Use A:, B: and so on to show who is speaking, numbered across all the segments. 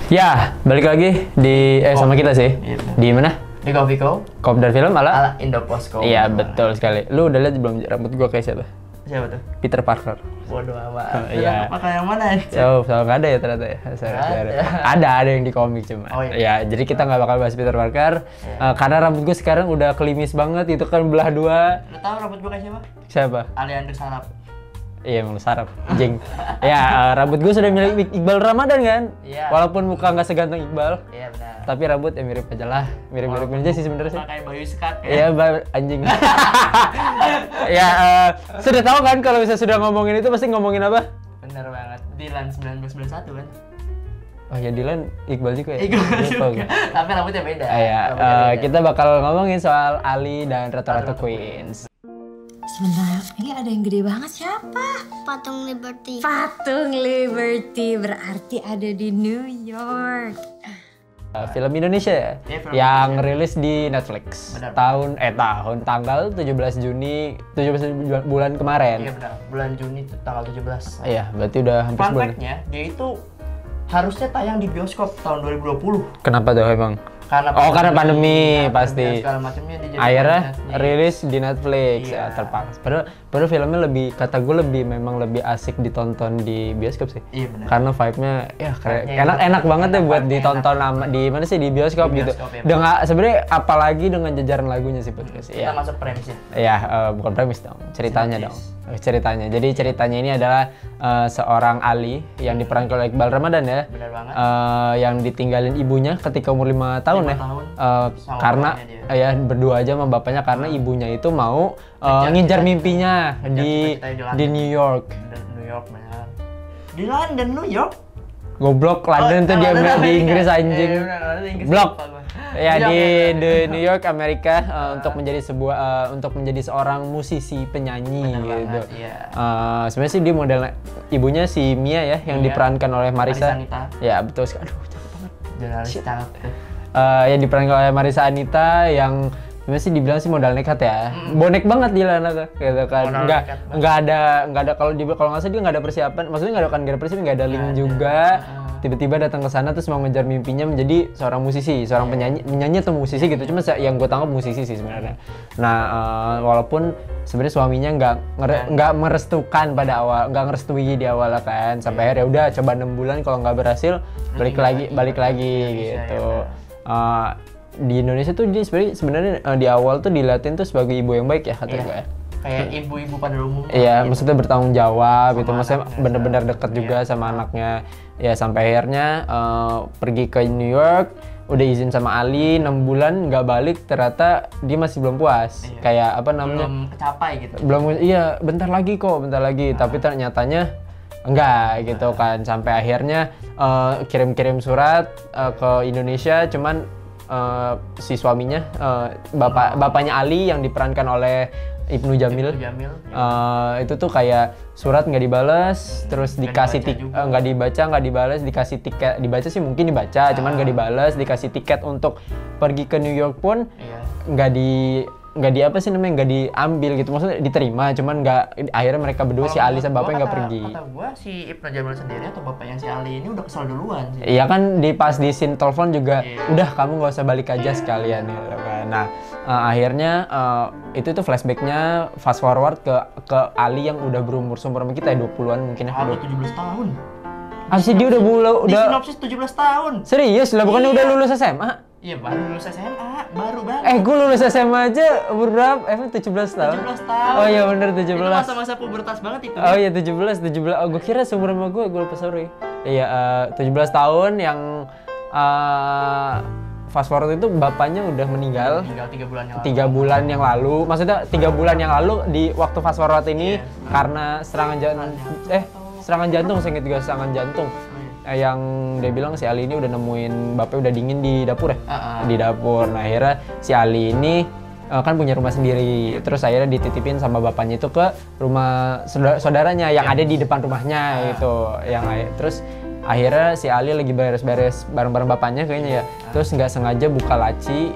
A: Ya, balik lagi di sama kita sih.
B: Iya, benar.
A: Di mana?
B: Di Kopiko
A: Kopdar Film ala?
B: Indoposko.
A: Iya, betul sekali. Lu udah lihat belum rambut gua kayak siapa?
B: Siapa tuh?
A: Peter Parker.
B: Bodoh amat.
A: Oh, iya.
B: Pakai yang mana?
A: Oh, selalu nggak ada ya ternyata ya. Ada yang di komik cuma.
B: Oh, iya.
A: Ya, jadi kita nggak bakal bahas Peter Parker karena rambut gue sekarang udah klimis banget, itu kan belah dua.
B: Lu tahu rambut gua kayak siapa?
A: Siapa?
B: Aliando Sarap.
A: Iya, emang lu sarap, anjing. Ya, rambut gue sudah milik Iqbal Ramadan kan?
B: Iya.
A: Walaupun muka nggak seganteng Iqbal,
B: Iya benar.
A: tapi rambut ya mirip aja lah. Mirip-mirip aja sih sebenarnya sih.
B: Kayak Bayu Skak ya.
A: Iya, anjing. Ya, sudah tahu kan kalau misalnya sudah ngomongin itu pasti ngomongin apa?
B: Bener banget. Dilan 1991 kan?
A: Oh ya, Dylan Iqbal juga ya?
B: Iqbal
A: Lupa
B: juga.
A: gue.
B: Tapi rambutnya beda.
A: Ya,
B: Rambutnya beda.
A: kita bakal ngomongin soal Ali dan Ratu-Ratu Queens.
C: Sebentar, ini ada yang gede banget siapa?
D: Patung Liberty.
C: Patung Liberty, berarti ada di New York.
A: Film Indonesia ya?
B: Iya, film
A: yang
B: Indonesia.
A: rilis di Netflix.
B: Benar.
A: Tanggal 17 Juni, 17 bulan kemarin.
B: Iya benar. Bulan Juni tanggal 17.
A: Iya, berarti udah hampir
B: Fun
A: sebulan.
B: fact-nya, dia itu harusnya tayang di bioskop tahun 2020.
A: Kenapa tuh emang? Karena pandemi pasti.
B: Segala macamnya dia jadi
A: Akhirnya
B: pandemi.
A: rilis di Netflix,
B: Iya.
A: ya terpaksa. Padahal filmnya kata gue memang lebih asik ditonton di bioskop sih.
B: Iya benar.
A: Karena vibe-nya ya
B: Vibe-nya
A: enak banget ya
B: enak,
A: buat
B: vibe-nya
A: ditonton sama di mana sih, di bioskop
B: Di
A: gitu.
B: bioskop, ya.
A: Dengan sebenarnya apalagi dengan jajaran lagunya sih buat gue sih.
B: Kita
A: Ya.
B: masuk premisnya.
A: Ya, bukan premis dong, ceritanya dong. Ceritanya. Jadi ceritanya ini adalah seorang Ali yang diperankan oleh Iqbal Ramadan ya.
B: Benar banget.
A: Yang ditinggalin ibunya ketika umur 5 tahun
B: 5
A: ya.
B: tahun. Sama
A: Karena
B: bapaknya
A: ya berdua aja sama bapaknya karena ibunya itu mau
B: Ngejar
A: ngejar
B: cita-cita.
A: mimpinya
B: Ngejar
A: di
B: cita-citanya
A: di New York.
B: New York benar. Di London, New York.
A: Goblok, London tuh dia
B: London,
A: di Inggris
B: Amerika.
A: anjing.
B: Iya, benar, London, Inggris.
A: Blok.
B: Lupa gua.
A: Ya
B: New York,
A: di New York Amerika untuk menjadi seorang musisi penyanyi
B: Benar
A: gitu.
B: banget, iya.
A: Sebenarnya sih dia model ibunya si Mia ya yang
B: Mia.
A: diperankan oleh
B: Marisa
A: Marisa.
B: Anita.
A: Ya betul sekali. Aduh, cakep banget.
B: Jurnalis cakep tuh.
A: Yang diperankan oleh Marisa Anita yang sebenarnya sih dibilang sih modal nekat ya. Bonek banget dia anaknya gitu kan.
B: Modal
A: Nggak
B: nekat banget.
A: nggak ada kalau nggak salah dia nggak ada persiapan. Maksudnya nggak ada persiapan, nggak ada link
B: Nggak ada.
A: juga. Tiba-tiba datang ke sana terus mau ngejar mimpinya menjadi seorang musisi, seorang penyanyi atau musisi gitu. Cuma yang gue tangkap musisi sih sebenarnya. Nah, walaupun sebenarnya suaminya nggak merestukan pada awal, nggak ngerestui di awal kan. Sampai akhirnya udah coba 6 bulan kalau nggak berhasil balik lagi gitu. Di Indonesia tuh dia sebenarnya di awal tuh dilatih tuh sebagai ibu yang baik ya kata
B: Iya.
A: gue ya.
B: Kayak ibu-ibu pada umumnya.
A: Iya,
B: gitu.
A: maksudnya bertanggung jawab
B: Sama
A: gitu, maksudnya
B: anaknya,
A: benar-benar dekat juga sama anaknya. Ya sampai akhirnya pergi ke New York, udah izin sama Ali 6 bulan nggak balik, ternyata dia masih belum puas.
B: Iya.
A: Kayak apa namanya?
B: Belum kecapai gitu.
A: Iya, bentar lagi, tapi ternyatanya enggak gitu kan. Sampai akhirnya kirim-kirim surat ke Indonesia, cuman si suaminya bapaknya Ali yang diperankan oleh Ibnu Jamil.
B: Jamil.
A: Itu tuh kayak surat nggak dibales, terus dikasih nggak dibalas, dikasih tiket, dibaca sih mungkin dibaca, cuman nggak dibalas, dikasih tiket untuk pergi ke New York pun
B: Iya.
A: nggak di apa sih namanya, nggak diambil gitu, maksudnya diterima, cuman nggak, akhirnya mereka berdua si Ali sama bapaknya nggak pergi.
B: Kata gua si Ibnu Jamil sendiri atau bapaknya si Ali ini udah kesal duluan sih.
A: Iya kan pas di scene telepon juga,
B: Iya.
A: udah kamu nggak usah balik aja sekalian gitu kan. Nah akhirnya itu tuh flashbacknya fast forward ke Ali yang udah berumur seumur sama kita ya, 20-an mungkin ya.
B: Aku 17 tahun.
A: Apa sih dia udah
B: Di sinopsis 17 tahun.
A: serius lah, bukannya udah lulus SMA?
B: Iya, baru lulus SMA, baru banget.
A: Gue lulus SMA aja umur berapa? Emang 17 tahun?
B: 17 tahun.
A: Oh iya bener,
B: Itu
A: 17.
B: masa-masa pubertas banget itu.
A: Oh iya 17. Oh gue kira seumur sama gue lupa, sorry. Iya 17 tahun yang fast forward itu bapaknya udah meninggal.
B: Tinggal 3 bulan yang lalu.
A: 3 bulan yang lalu, maksudnya 3 bulan yang lalu di waktu fast forward ini karena serangan jantung, saya ingat juga serangan jantung. Yang dia bilang si Ali ini udah nemuin bapaknya udah dingin di dapur ya, di dapur. Nah akhirnya si Ali ini kan punya rumah sendiri, terus akhirnya dititipin sama bapaknya itu ke rumah saudaranya yang ada di depan rumahnya gitu. Terus akhirnya si Ali lagi beres-beres bareng-bareng bapaknya kayaknya ya, terus nggak sengaja buka laci,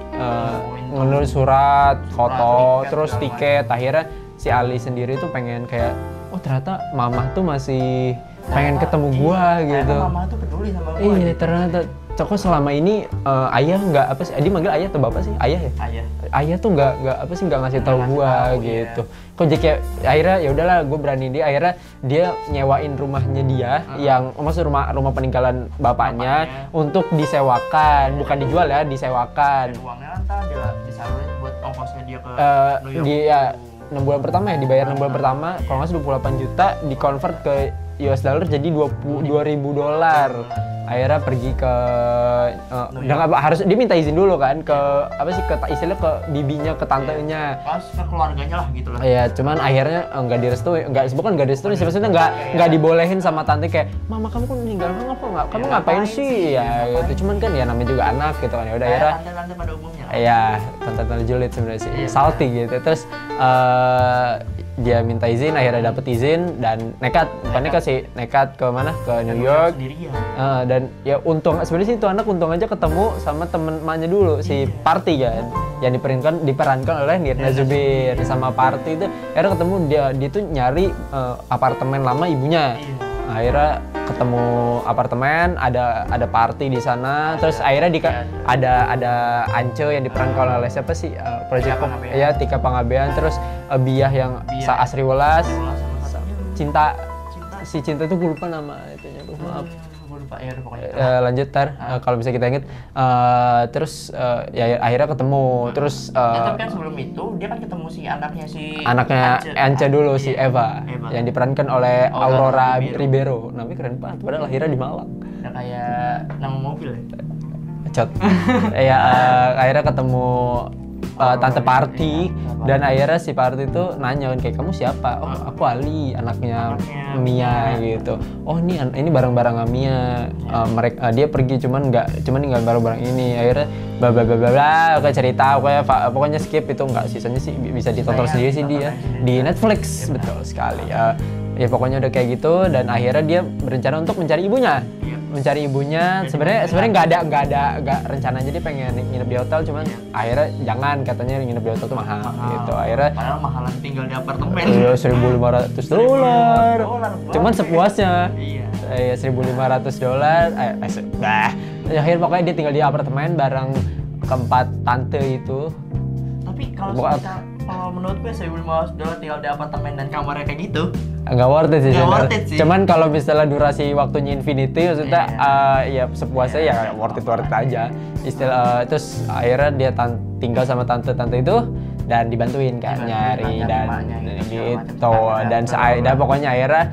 A: ngenulis surat, foto, terus tiket. Akhirnya si Ali sendiri tuh pengen kayak, oh ternyata mama tuh masih pengen ketemu gua gitu.
B: Mama tuh peduli sama gua.
A: Iya
B: gitu.
A: ternyata kok selama ini ayah nggak apa sih, dia manggil ayah atau bapak sih, ayah ya, ayah tuh nggak apa sih, nggak ngasih tahu gua gitu. Kok jadi kayak akhirnya ya udahlah gue berani, dia akhirnya dia nyewain rumahnya dia yang maksud rumah peninggalan bapaknya untuk disewakan, bukan dijual ya, disewakan.
B: Dan uangnya kan dia disalurin buat ongkosnya dia ke New York.
A: Dia 6 bulan pertama ya, dibayar 6 bulan pertama, kalau nggak salah 28 juta, di-convert ke US dollar jadi $2.000. Akhirnya pergi ke dengan harus dia minta izin dulu kan ke apa sih, ke istilah ke bibinya, ke tantenya,
B: Pas ke keluarganya lah gitu lah.
A: Iya, cuman akhirnya nggak direstui, bukan nggak direstui sih, maksudnya nggak dibolehin sama tante kayak, mama kamu kan meninggal, kamu ngapain sih ya gitu. Cuman kan ya namanya juga anak gitu kan, ya udah akhirnya
B: Tante-tante pada umumnya.
A: iya, tante-tante julid sebenarnya sih, salty gitu. Terus dia minta izin, akhirnya dapet izin dan nekat ke mana, ke New York. Dan ya untung sebenarnya sih itu anak untung aja ketemu sama temen emaknya dulu, si Party kan, yang diperankan oleh Nirna Zubir. Sama Party itu akhirnya ketemu, dia tuh nyari apartemen lama ibunya. Akhirnya ketemu apartemen, ada Party di sana. Terus akhirnya ada Ance yang diperankan oleh siapa sih, Project Pop ya, Tika Pangabean. Terus Biah yang Asri Welas, Cinta itu gue lupa nama itunya, maaf.
B: Ya, pokoknya
A: lanjut kalau bisa kita inget. Terus ya akhirnya ketemu. Terus
B: tapi kan sebelum itu dia kan ketemu
A: anaknya Ance dulu, si Eva yang diperankan oleh Aurora Ribeiro. Namanya keren banget, padahal lahirnya di Malang.
B: Udah kayak nama mobil ya.
A: Cot. Ya akhirnya ketemu tante Party, dan akhirnya si Party itu nanya kayak, kamu siapa? Oh, aku Ali, anaknya Mia gitu. Oh, ini barang-barang Mia. Dia pergi cuman ninggalin barang-barang ini. Akhirnya bla bla bla bla bla, kayak cerita pokoknya skip itu, nggak, sisanya sih bisa ditonton sendiri sih dia di Netflix. Betul sekali. Ya pokoknya udah kayak gitu, dan akhirnya dia berencana untuk mencari ibunya. Sebenarnya nggak rencananya dia pengen nginep di hotel, cuman akhirnya jangan, katanya nginep di hotel tuh mahal gitu. Akhirnya
B: padahal mahalan tinggal di apartemen.
A: Iya, $1.500. Cuman sepuasnya. Iya, $1.500. Akhirnya pokoknya dia tinggal di apartemen bareng keempat tante itu.
B: Tapi kalau menurut gue $1.500 tinggal di apartemen dan kamarnya kayak gitu,
A: nggak worth it sih.
B: Cuman
A: kalau misalnya durasi waktunya infinity, maksudnya ya sepuasnya ya worth it aja. Terus akhirnya dia tinggal sama tante-tante itu dan dibantuin kan nyari dan gitu. Dan pokoknya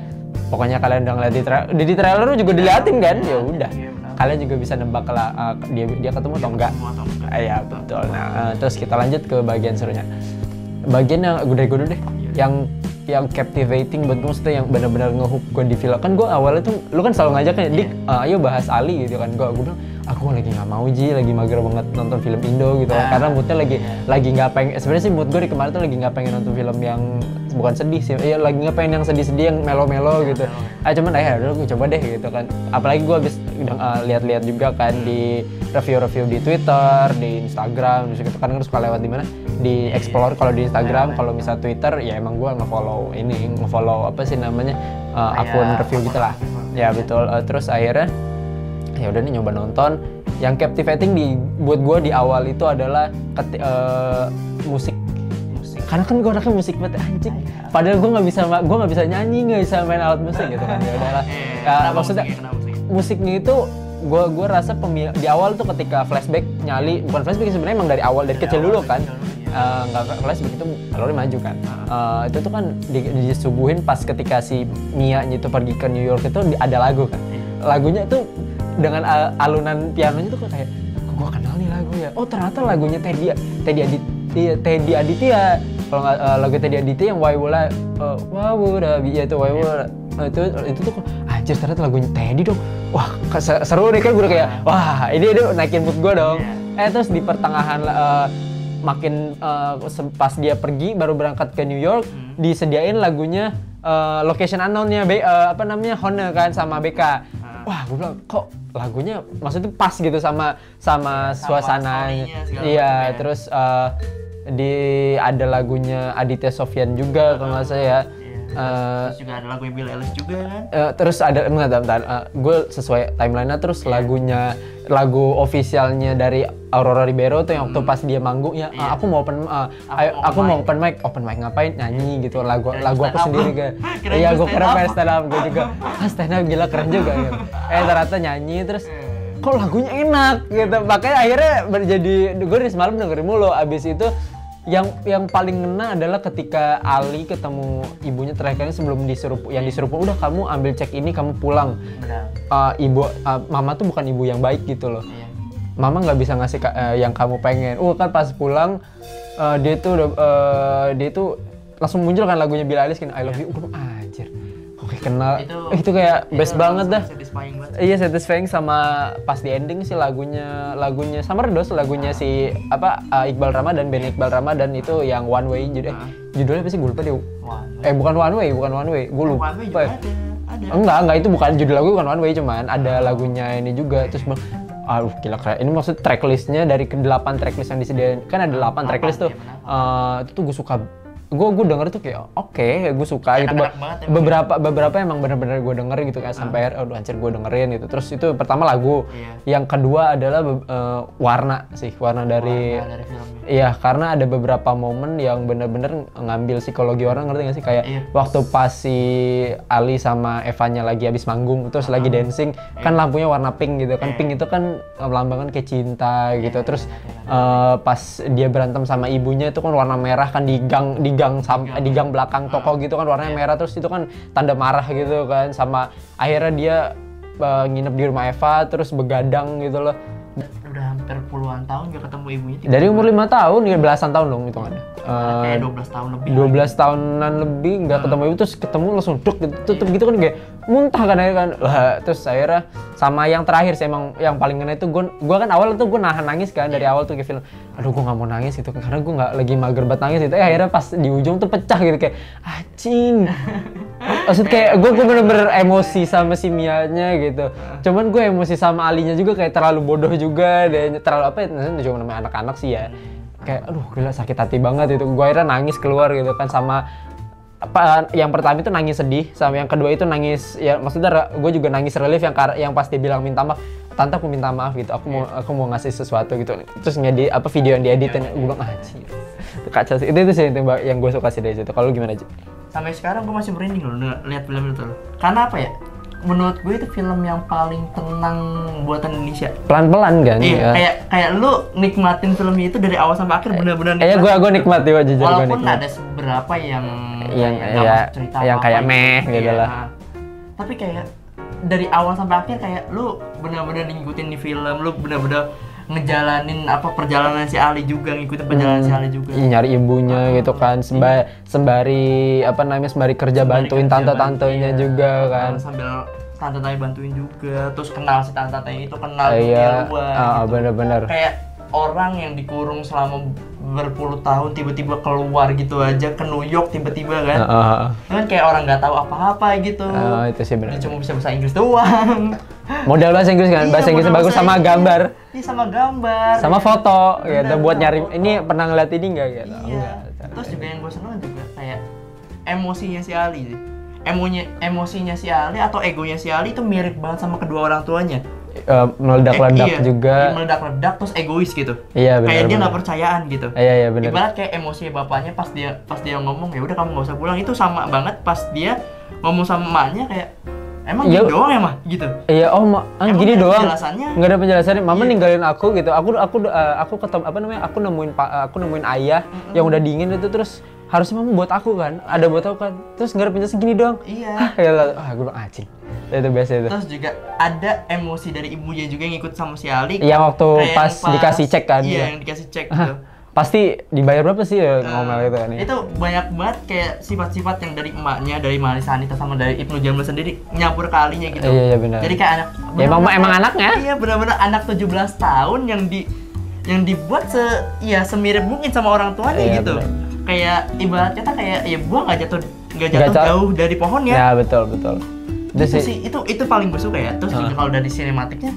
A: kalian udah ngeliat di trailer juga diliatin kan, ya udah. Kalian juga bisa nebak lah dia ketemu atau enggak. Iya betul. Nah, terus kita lanjut ke bagian serunya. Bagian yang gue dulu deh, yang captivating buat gue, maksudnya yang benar-benar ngehook gue di film. Kan gue awalnya tuh, lu kan selalu ngajak kayak, Dik, ayo bahas Ali gitu kan. Gue bilang, aku lagi nggak mau lagi mager banget nonton film Indo gitu kan. Karena moodnya lagi nggak pengen. Sebenarnya sih mood gue di kemarin tuh lagi nggak pengen nonton film yang bukan sedih sih, lagi nggak pengen yang sedih-sedih, yang melo-melo gitu. Cuman udah gue coba deh gitu kan. Apalagi gue habis lihat-lihat juga kan di review-review di Twitter, di Instagram, gitu kan suka lewat di mana, di explore. Kalau di Instagram, kalau misal Twitter, ya emang gue ngefollow apa sih namanya, akun review gitulah. Ya betul. Terus akhirnya ya udah nih nyoba nonton. Yang captivating buat gue di awal itu adalah musik. Karena kan gue anaknya musik banget anjing. Padahal gue nggak bisa nyanyi, nggak bisa main alat musik gitu kan. Ya udahlah. Maksudnya musiknya itu gue rasa di awal tuh ketika flashback bukan flashback sebenarnya, emang dari awal, dari kecil dulu kan. Nggak flashback itu alurnya maju kan. Itu tuh kan disuguhin pas ketika si Mia itu pergi ke New York itu ada lagu kan. Lagunya tuh dengan alunan pianonya tuh kayak, kok gue kenal nih lagu ya. Oh ternyata lagunya Teddy Aditya. Kalau nggak lagu Teddy Aditya yang Why Would I Be, itu Why Would I, itu tuh anjir, ternyata lagunya Teddy dong. Wah seru deh kan, gue udah kayak wah ini naikin mood gue dong. Terus di pertengahan makin pas dia pergi baru berangkat ke New York, disediain lagunya Location Unknown-nya Hone kan sama BK. Wah, gue bilang kok lagunya maksudnya pas gitu sama suasananya. Iya, terus ada lagunya Aditya Sofyan juga kalau nggak salah ya.
B: Terus juga ada lagu Billie Eilish juga kan.
A: Terus ada gue sesuai timelinenya terus lagu officialnya dari Aurora Ribeiro tuh yang waktu pas dia manggung ya aku mau open mic ngapain nyanyi gitu lagu aku sendiri kan. Iya gue keren pengen stand up gue juga stand up gila keren juga gitu. Ternyata nyanyi terus kok lagunya enak gitu makanya akhirnya jadi gue dari semalam dengerin mulu. Abis itu yang paling ngena adalah ketika Ali ketemu ibunya terakhir sebelum disuruh udah kamu ambil cek ini kamu pulang. Mama tuh bukan ibu yang baik gitu loh. Mama nggak bisa ngasih yang kamu pengen. Kan pas pulang dia tuh langsung muncul kan lagunya Billie Eilish kan I Love You. Anjir. Oke kenal. Itu kayak best banget dah. Iya satisfying sama pas di ending sih lagunya Summer Dose lagunya si Iqbal Ramadan band Iqbal Ramadan itu yang One Way judulnya apa sih gue lupa deh. Bukan One Way gue lupa. Enggak itu bukan judul lagu bukan One Way cuman ada lagunya ini juga terus gila keren. Ini maksud tracklistnya dari ke-8 tracklist yang disediain kan ada 8 tracklist tuh. Itu tuh gue suka. Gue denger tuh kayak gue suka gitu. Beberapa emang bener-bener gue denger gitu kayak sampai anjir gue dengerin gitu. Terus itu pertama lagu. Yang kedua adalah warna dari filmnya. Iya, karena ada beberapa momen yang bener-bener ngambil psikologi orang, ngerti gak sih? Kayak waktu pas si Ali sama Evanya lagi habis manggung terus lagi dancing, kan lampunya warna pink gitu kan. Pink itu kan melambangkan kayak cinta gitu. Terus pas dia berantem sama ibunya itu kan warna merah kan di gang belakang toko gitu kan warnanya merah terus itu kan tanda marah gitu kan sama akhirnya dia nginep di rumah Eva terus begadang gitu loh.
B: Udah hampir puluhan tahun gak ketemu ibunya.
A: Dari umur 5 tahun, belasan tahun dong hitungannya.
B: Kayak 12 tahun lebih.
A: 12 tahunan lebih nggak ketemu ibu terus ketemu langsung duk gitu, tutup gitu kan kayak muntah kan akhirnya kan. Terus akhirnya sama yang terakhir sih emang yang paling ngena itu gue kan awal tuh gue nahan nangis kan dari awal tuh kayak film aduh gue nggak mau nangis gitu karena gue nggak lagi mager banget nangis gitu. Akhirnya pas di ujung tuh pecah gitu kayak anjing. Maksud kayak gue bener-bener emosi sama si Mianya gitu. Cuman gue emosi sama Alinya juga kayak terlalu bodoh juga deh, terlalu apa ya, cuma namanya anak-anak sih ya. Kayak aduh gila sakit hati banget itu. Gue akhirnya nangis keluar gitu kan sama yang pertama itu nangis sedih, sama yang kedua itu nangis ya maksudnya gue juga nangis relief yang pas dia bilang minta maaf. Tante aku minta maaf gitu, aku mau ngasih sesuatu gitu. Terus video yang dieditin, gue bilang anjir. Kacau sih. Itu sih yang gue suka sih dari situ. Kalau gimana aja?
B: Sampai sekarang gue masih merinding loh lihat film itu loh. Karena apa ya? Menurut gue itu film yang paling tenang buatan Indonesia. Pelan-pelan kan? Iya. Kayak lu nikmatin filmnya itu dari awal sampai akhir benar-benar nikmatin.
A: Iya, gue nikmati jujur.
B: Walaupun ada beberapa yang cerita
A: yang kayak meh gitu lah.
B: Tapi kayak dari awal sampai akhir kayak lu benar-benar ngikutin di film, lu benar-benar ngejalanin perjalanan si Ali juga, ngikutin perjalanan si Ali juga. Nyari ibunya
A: gitu kan, sembari kerja bantuin tante-tantenya juga kan.
B: Sambil tante-tante bantuin juga, terus kenal si tante-tante itu kenal dunia luar gitu.
A: Bener-bener.
B: Kayak orang yang dikurung selama berpuluh tahun tiba-tiba keluar gitu aja ke New York tiba-tiba kan. Kan kayak orang nggak tahu apa-apa gitu.
A: Itu sih benar.
B: Dia cuma bisa bahasa Inggris doang.
A: Modal bahasa Inggris kan, bahasa Inggrisnya bagus sama gambar.
B: Iya sama gambar.
A: Sama foto gitu buat nyari ini pernah ngeliat ini enggak gitu.
B: Iya. Terus juga yang gue seneng juga kayak emosinya si Ali sih. Emosinya si Ali atau egonya si Ali itu mirip banget sama kedua orang tuanya.
A: Meledak-ledak juga.
B: Meledak-ledak terus egois gitu.
A: Iya benar.
B: Kayak dia nggak percayaan gitu.
A: Iya benar.
B: Ibarat kayak emosi bapaknya pas dia ngomong ya udah kamu nggak usah pulang, itu sama banget pas dia ngomong sama emaknya kayak emang gitu doang ya mah gitu. Iya
A: gini doang.
B: Nggak
A: ada penjelasannya. Mama ninggalin aku gitu. Aku ketemu aku nemuin ayah yang udah dingin itu terus harusnya mama buat aku kan, ada buat aku kan. Terus nggak ada penjelasan gini doang.
B: Iya.
A: Gue bilang anjing. Itu biasa itu.
B: Terus juga ada emosi dari ibunya juga yang ikut sama si Ali.
A: Yang waktu pas dikasih cek kan.
B: Iya, yang dikasih cek gitu.
A: Pasti dibayar berapa sih ya ngomel itu kan?
B: Itu banyak banget kayak sifat-sifat yang dari emaknya, dari Marisa Anita sama dari Ibnu Jamil sendiri nyampur ke Alinya gitu.
A: Iya benar.
B: Jadi kayak anak.
A: Ya emang anaknya.
B: Iya benar-benar anak 17 tahun yang dibuat semirip mungkin sama orang tuanya gitu. Bener. Kayak ibarat kata kayak ya buah nggak jatuh jauh dari pohonnya.
A: Ya betul.
B: Itu paling gue suka ya. Terus juga kalau dari sinematiknya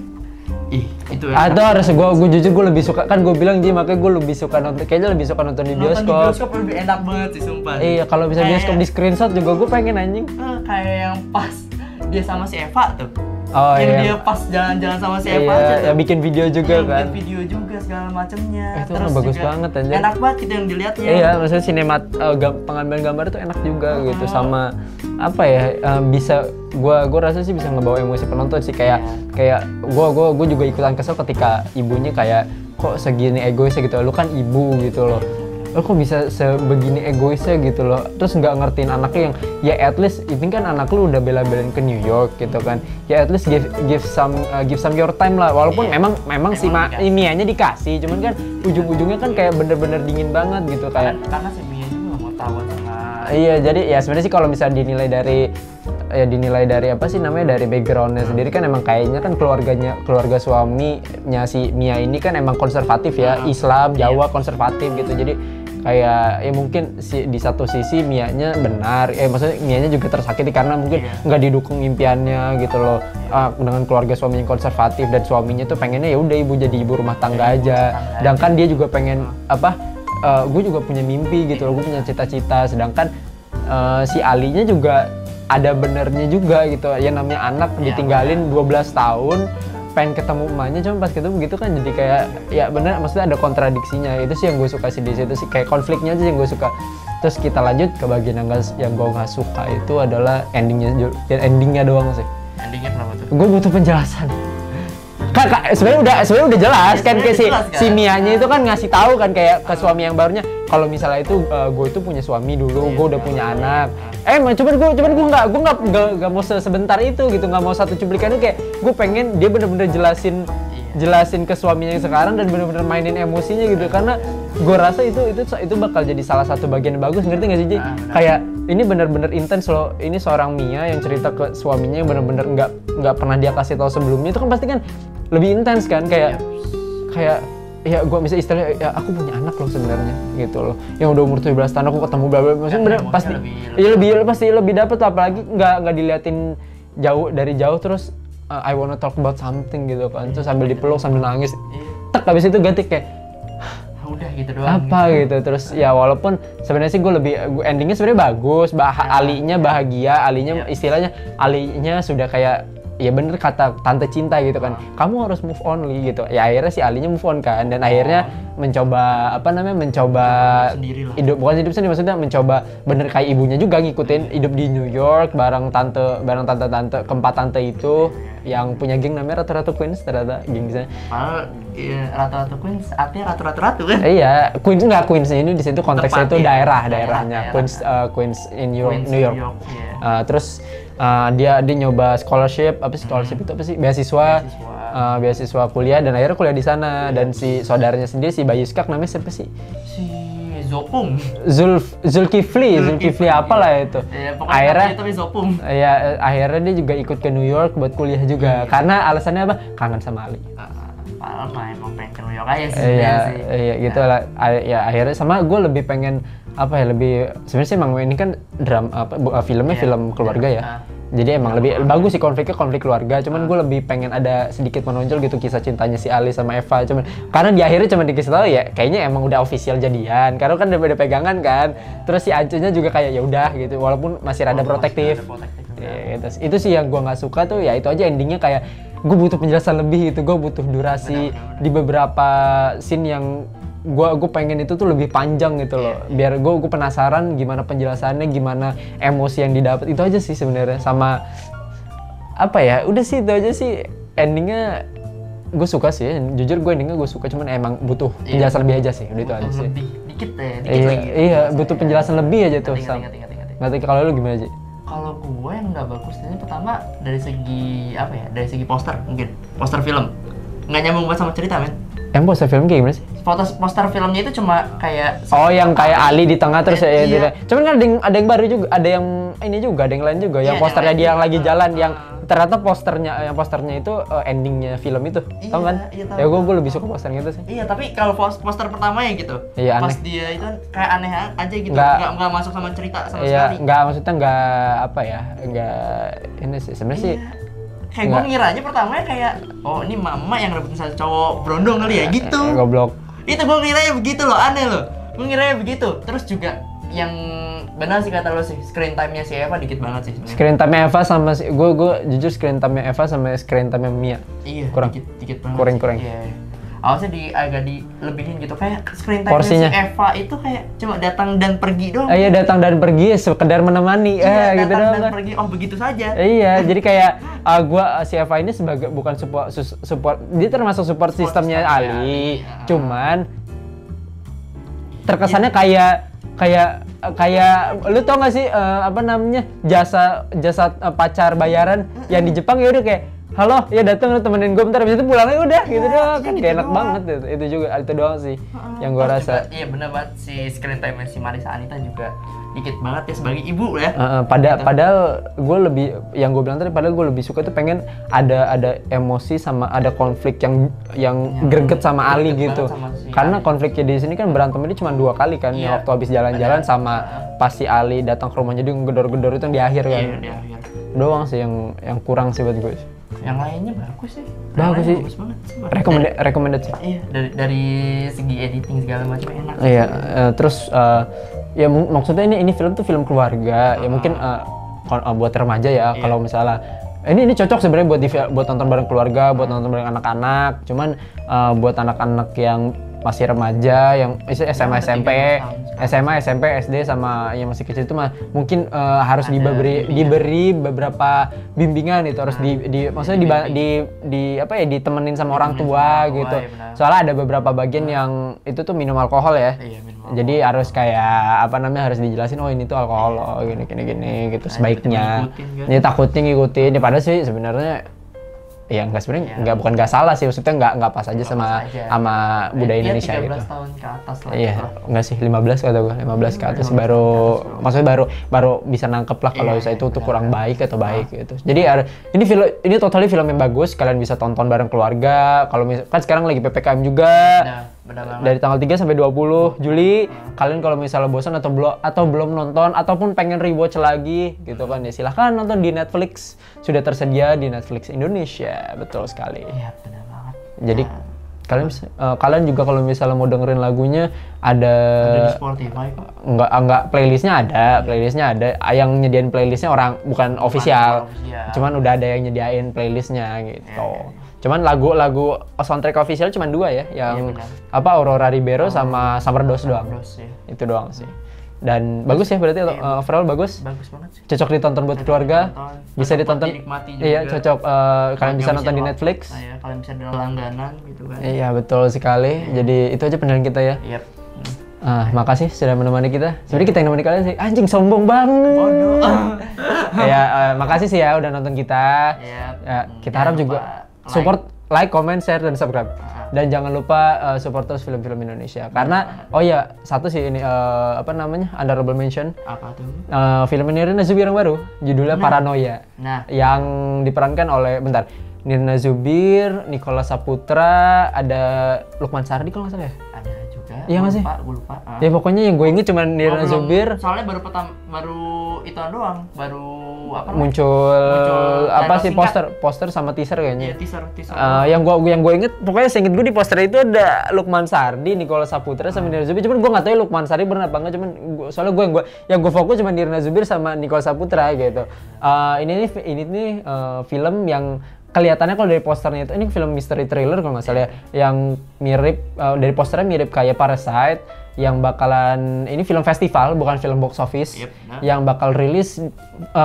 B: Ih, itu
A: Atau harus gue jujur gue lebih suka, kan gue bilang Ji makanya gue lebih suka nonton, kayaknya lebih suka nonton di bioskop.
B: Nonton di bioskop lebih enak banget sih sumpah.
A: Iya, kalau bisa bioskop di screenshot juga gue pengen anjing.
B: Kayak yang pas dia sama si Eva tuh.
A: Oh
B: yang
A: iya.
B: dia pas jalan-jalan sama si Eva
A: Iya,
B: aja tuh.
A: ya bikin video juga kan.
B: Bikin video juga segala macemnya.
A: Itu kan bagus banget anjir.
B: Enak banget gitu yang dilihatnya.
A: Iya, maksudnya pengambilan gambar itu enak juga gitu, sama apa ya, bisa gua rasa sih bisa ngebawa emosi penonton sih, kayak gua juga ikutan kesel ketika ibunya kayak kok segini egoisnya gitu. Lu kan ibu gitu loh. Lo kok bisa sebegini egoisnya gitu loh, terus nggak ngertiin anaknya yang ya at least ini kan anak lu udah bela-belain ke New York gitu kan, ya at least give some your time lah, walaupun memang si Mia-nya dikasih, cuman kan ujung-ujungnya kan kayak bener-bener dingin banget gitu kayak
B: karena si Mia juga mau tahu sama.
A: Iya, jadi ya sebenarnya sih kalau misalnya dinilai dari apa sih namanya, dari backgroundnya sendiri kan emang kayaknya kan keluarga suaminya si Mia ini kan emang konservatif ya, Islam Jawa konservatif gitu, jadi kayak ya mungkin di satu sisi Mia-nya benar, maksudnya Mia-nya juga tersakiti karena mungkin nggak didukung impiannya gitu loh, dengan keluarga suaminya konservatif dan suaminya tuh pengennya ya udah jadi ibu rumah tangga aja, sedangkan dia juga pengen gue juga punya mimpi gitu loh, gue punya cita-cita, sedangkan si Alinya juga ada benernya juga gitu, ya namanya anak ditinggalin 12 tahun pengen ketemu emaknya, cuma pas ketemu gitu kan jadi kayak ya bener, maksudnya ada kontradiksinya. Itu sih yang gue suka sih di situ sih, kayak konfliknya aja yang gue suka. Terus kita lanjut ke bagian yang gue nggak suka, itu adalah endingnya doang sih.
B: Endingnya kenapa tuh?
A: Gue butuh penjelasan. Kak, sebenarnya udah jelas kan, kayak si Mianya itu kan ngasih tahu kan kayak ke suami yang barunya kalau misalnya itu gue itu punya suami dulu, gue udah punya anak. Cuman gue nggak mau sebentar itu gitu, nggak mau satu cuplikan itu, kayak gue pengen dia bener-bener jelasin ke suaminya yang sekarang dan bener-bener mainin emosinya gitu, karena gue rasa itu bakal jadi salah satu bagian yang bagus, ngerti nggak sih Ji? Kayak ini bener-bener intens loh, ini seorang Mia yang cerita ke suaminya yang bener-bener nggak pernah dia kasih tahu sebelumnya, itu kan pasti kan lebih intens kan, kayak ya gue bisa istilahnya ya aku punya anak loh sebenarnya gitu loh, yang udah umur 17 tahun aku ketemu bla bla, maksudnya bener pasti lebih dapet, apalagi nggak diliatin dari jauh terus I wanna talk about something gitu kan, terus sambil dipeluk sambil nangis, habis itu ganti kayak
B: udah gitu doang
A: apa gitu. Terus ya walaupun sebenarnya sih endingnya sebenarnya bagus, Alinya bahagia, istilahnya Alinya sudah kayak ya bener kata tante cinta gitu kan, kamu harus move on gitu ya, akhirnya si Alinya move on kan, dan akhirnya mencoba hidup, bukan hidup sendiri, maksudnya mencoba bener kayak ibunya juga ngikutin hidup di New York bareng tante keempat tante itu yang punya geng namanya Ratu-Ratu Queens, ternyata gengsnya.
B: Padahal Ratu-Ratu Queens artinya ratu-ratu kan?
A: Iya, Queens enggak, Queens ini di situ konteksnya itu daerahnya. Queens in New York. Terus dia nyoba scholarship itu apa sih, beasiswa kuliah, dan akhirnya kuliah di sana, dan si saudaranya sendiri si Bayu Skak namanya siapa sih?
B: Si Zopung.
A: Zulkifli apalah itu.
B: Akhirnya tapi Zopung.
A: Iya, akhirnya dia juga ikut ke New York buat kuliah juga. Karena alasannya apa? Kangen sama Ali.
B: Padahal emang pengen ke New York aja sih.
A: Iya gitu lah. Ya akhirnya sama gue lebih pengen sebenarnya sih emang ini kan filmnya film keluarga ya. Jadi emang lebih bagus sih konflik keluarga, cuman gue lebih pengen ada sedikit menonjol gitu kisah cintanya si Ali sama Eva, cuman karena di akhirnya cuma dikasih tahu ya kayaknya emang udah official jadian, karena kan udah pegangan kan, terus si Ancunya juga kayak ya udah gitu, walaupun masih rada protektif. Gitu. Itu sih yang gue nggak suka tuh, ya itu aja endingnya kayak gue butuh penjelasan lebih gitu, gue butuh durasi di beberapa scene yang gue pengen itu tuh lebih panjang gitu loh, biar gue penasaran gimana penjelasannya, gimana emosi yang didapat, itu aja sih sebenarnya. Sama apa ya, udah sih itu aja sih endingnya. Gue suka sih, jujur gue endingnya gue suka, cuman emang butuh penjelasan lebih aja sih, udah itu aja sih.
B: Dikit
A: lagi. Iya, butuh penjelasan lebih aja tuh. Ngerti kalau lu gimana sih?
B: Kalau gue yang nggak bagusnya pertama dari segi poster, mungkin poster film nggak nyambung banget sama cerita, men.
A: Yang poster film kayak gimana sih?
B: Poster filmnya itu cuma kayak
A: yang kayak Ali di tengah terus ya. Cuman kan ada yang baru juga, ada yang ini juga, ada yang lain juga. Yang posternya dia yang lagi jalan, yang ternyata posternya itu endingnya film itu. Tahu kan? Ya gue lebih suka posternya itu sih.
B: Iya, tapi kalau poster pertamanya gitu.
A: Iya,
B: pas dia itu kayak aneh aja gitu. Nggak masuk sama cerita sama sekali.
A: Maksudnya nggak ini sih sebenarnya sih.
B: Kayak gue ngiranya pertamanya kayak, oh ini mama yang rebutin satu cowok berondong kali ya gitu.
A: Goblok.
B: Itu gue ngiranya begitu loh, aneh loh. Gue ngiranya begitu. Terus juga yang benar sih kata lo sih, screen time-nya si Eva dikit banget sih sebenarnya.
A: Screen time-nya Eva sama si gue jujur screen time-nya Eva sama screen time-nya Mia.
B: Iya,
A: kurang
B: dikit banget.
A: Kurang.
B: Iya. Awalnya agak dilebihin gitu, kayak screen time
A: Porsinya.
B: si Eva itu kayak cuma datang dan pergi doang.
A: Iya, datang dan pergi sekedar menemani.
B: Iya,
A: gitu
B: datang
A: doang.
B: dan pergi, oh begitu saja.
A: Iya, jadi kayak si Eva ini sebagai bukan support, dia termasuk support sistemnya Ali.
B: Iya.
A: Cuman terkesannya kayak lu tau gak sih apa namanya jasa pacar bayaran yang di Jepang ya udah kayak halo ya datang lu temenin gue bentar habis itu pulang aja udah gitu doang kan
B: gitu
A: kayak enak
B: doang.
A: banget itu juga itu doang sih yang gue rasa.
B: Iya benar banget, si screen time si Marisa Anita juga dikit banget ya sebagai ibu ya.
A: Padahal gue lebih yang gue bilang tadi, padahal gue lebih suka tuh pengen ada emosi sama ada konflik yang greget sama Ali gitu. Karena konfliknya di sini kan berantemnya cuma 2 kali kan,
B: Iya.
A: waktu habis jalan-jalan sama pas si Ali datang ke rumah jadi ngedor-gedor itu yang di akhir kan.
B: Iya, di akhir.
A: Doang sih yang kurang sih buat gue.
B: Yang lainnya bagus sih.
A: Bagus sih.
B: Bagus banget sih.
A: Recommended sih.
B: Iya, dari segi editing segala macam enak.
A: Iya, terus ya maksudnya ini film tuh film keluarga, ya mungkin buat remaja ya. Kalau misalnya ini cocok sebenarnya buat nonton bareng keluarga, buat nonton bareng anak-anak. Cuman buat anak-anak yang masih remaja, yang SMA, SMP, SD sama yang masih kecil itu mah mungkin harus diberi beberapa bimbingan itu, harus maksudnya ditemenin sama orang tua gitu. Soalnya ada beberapa bagian yang itu tuh minum alkohol ya. Jadi harus kayak harus dijelasin oh ini tuh alkohol loh gini gitu sebaiknya. Jadi takutnya ngikutin. Ya padahal sih sebenarnya ya bukan nggak salah sih, maksudnya nggak pas aja sama budaya Indonesia
B: 13
A: gitu.
B: tahun ke atas lah.
A: Iya, nggak sih 15 kata gue, 15 ke atas maksudnya baru bisa nangkep lah kalau itu tuh kurang baik atau baik gitu. Jadi ini totally film yang bagus, kalian bisa tonton bareng keluarga. Kalau kan sekarang lagi PPKM juga. Dari tanggal 3 sampai 20 Juli, kalian kalau misalnya bosan atau belum nonton ataupun pengen rewatch lagi gitu kan ya silahkan nonton di Netflix, sudah tersedia di Netflix Indonesia. Betul sekali.
B: Iya, benar banget.
A: Jadi kalian juga kalau misalnya mau dengerin lagunya ada
B: di Spotify kok.
A: Enggak playlistnya ada. Yang nyediain playlistnya orang bukan official. Cuman udah ada yang nyediain playlistnya gitu. Cuman lagu soundtrack official cuma 2 ya, yang Aurora Ribeiro sama Summer Dose doang. Itu doang sih. Dan bagus ya berarti overall bagus.
B: Bagus banget sih.
A: Cocok ditonton buat keluarga. Bisa ditonton. Iya, cocok kalian bisa nonton di Netflix.
B: Kalian bisa langganan gitu kan.
A: Iya, betul sekali. Jadi itu aja penilaian kita ya.
B: Yep.
A: Makasih sudah menemani kita. Sebenarnya kita yang menemani kalian sih. Anjing sombong banget.
B: Bodoh.
A: Ya, makasih sih ya udah nonton kita.
B: Yep.
A: Ya, kita harap juga support, like, comment, share, dan subscribe. Dan jangan lupa support terus film-film Indonesia. Karena, satu sih ini, honorable mention.
B: Apa tuh?
A: Film Nirina Zubir yang baru, judulnya Paranoia. Yang diperankan oleh, Nirina Zubir, Nicholas Saputra, ada Lukman Sardi kalau nggak salah ya?
B: Ada juga.
A: Iya nggak sih?
B: Gue lupa.
A: Ya pokoknya yang gue inget cuma Nirina Zubir.
B: Soalnya baru itu doang,
A: muncul apa sih poster sama teaser kayaknya.
B: Iya, teaser.
A: Yang gue inget pokoknya seinget gue di poster itu ada Lukman Sardi, Nicholas Saputra sama Nirina Zubir. Cuman gue nggak tahu Lukman Sardi benar apa enggak, soalnya gue fokus cuma Nirina Zubir sama Nicholas Saputra gitu. Ini nih film yang kelihatannya kalau dari posternya itu ini film mystery thriller kalau nggak salah ya, yang mirip dari posternya mirip kayak Parasite, yang bakalan ini film festival bukan film box office. Yang bakal rilis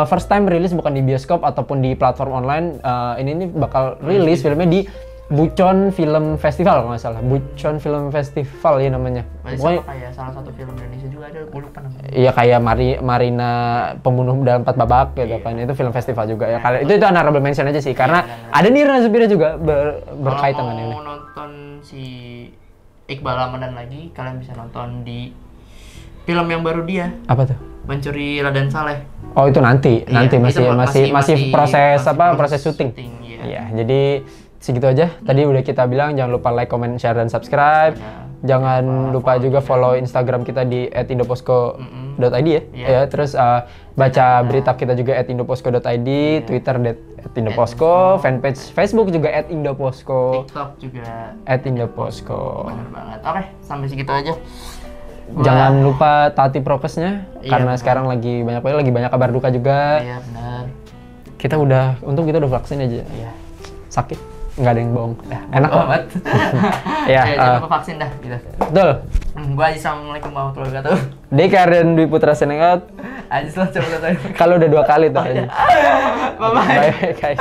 A: first time rilis bukan di bioskop ataupun di platform online. Ini bakal rilis filmnya di Bucon Film Festival kalau nggak salah. Bucon Film Festival ya namanya.
B: Pokoknya kayak salah satu film Indonesia juga ada, gue lupa namanya.
A: Iya kayak Marina Pembunuh dalam 4 Babak gitu kan. Itu film festival juga ya. Itu honorable mention aja sih karena ada Nirina Zubir juga berkaitan dengan ini.
B: Kalau mau nonton si Iqbal Ramadan lagi, kalian bisa nonton di film yang baru dia.
A: Apa tuh?
B: Mencuri Raden Saleh.
A: Oh itu nanti masih proses syuting. Iya, jadi segitu aja. Tadi udah kita bilang jangan lupa like, comment, share, dan subscribe. Jangan lupa juga follow Instagram kita di @indoposko @indoposko.id ya. Ya, terus baca berita kita juga @indoposko.id, Twitter @indoposko, fanpage Facebook juga @indoposko,
B: TikTok juga
A: @indoposko.
B: bener banget. Oke, sampai segitu aja.
A: Jangan lupa taati prokesnya karena
B: benar.
A: sekarang lagi banyak kabar duka juga.
B: Iya benar.
A: Kita udah vaksin aja.
B: Iya.
A: Sakit nggak ada yang bohong. Enak
B: banget.
A: Ya,
B: Jangan lupa vaksin dah gitu.
A: betul.
B: Gua Aziz, assalamualaikum warahmatullahi wabarakatuh.
A: Dekar dan Dwi Putra Senengat.
B: Aziz lah coba tanya.
A: Kalau udah 2 kali tuh aja.
B: Bye bye.
A: Bye guys.